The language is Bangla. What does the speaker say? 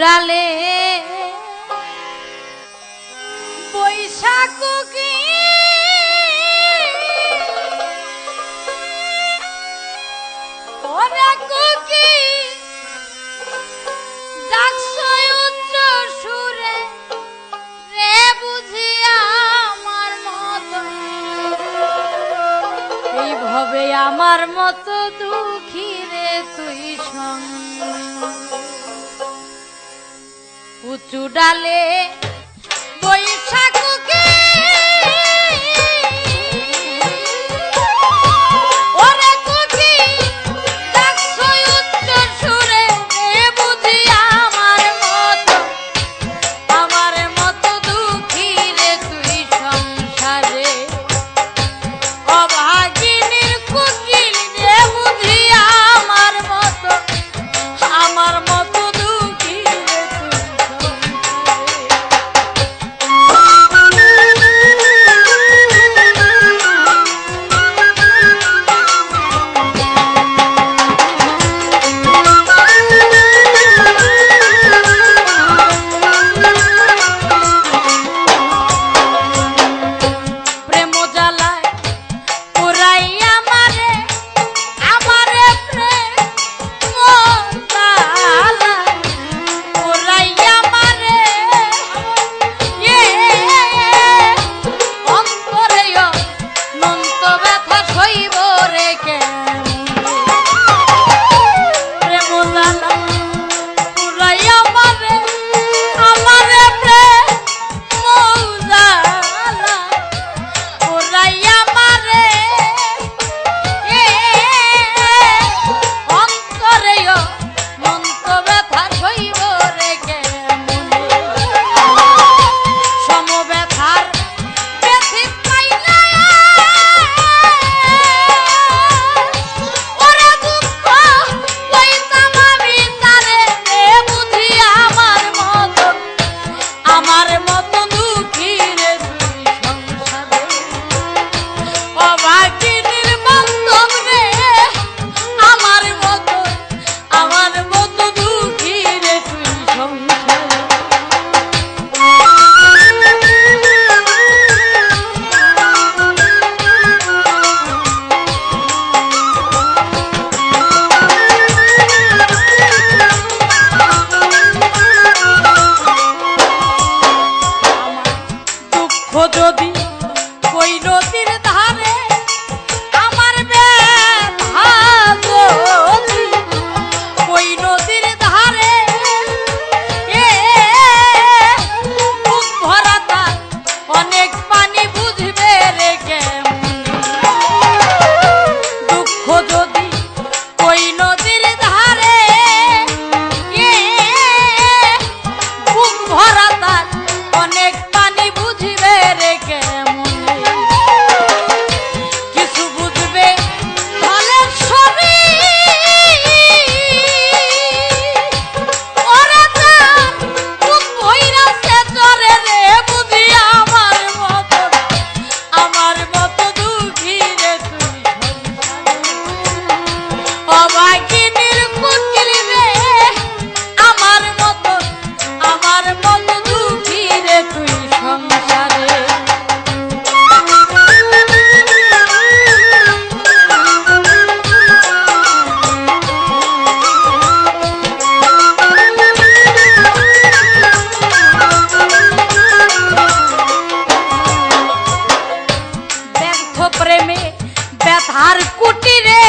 ডালে বৈশাখ কি ওরা কুকি ডাকছয় উচ্চ সুরে রে বুঝি আমার মতো এইভাবে আমার মতো দুঃখী রে তুই সঙ্গ উঁচু ডালে বৈশাখ কি যদি কই নদীর ধারে আমার ব্যথা যদি কই নদীর ধারে বুক ভরা তার অনেক পানি বুঝবে রে কেমন দুঃখ যদি কই নদীর ধারে বুক ভরা তার অনেক পানি বুঝবে রে কেমন কিছু বুঝবে তাহলে সবই ওরা তার বুক ভইরা সে চরে রে বুঝি আমার মতো দুঃখী রে তুই অবাগিনীর কুকিল রে আমার মতো দুঃখী রে তুই সংসারে ব্যর্থ প্রেমে ব্যথার কুটিরে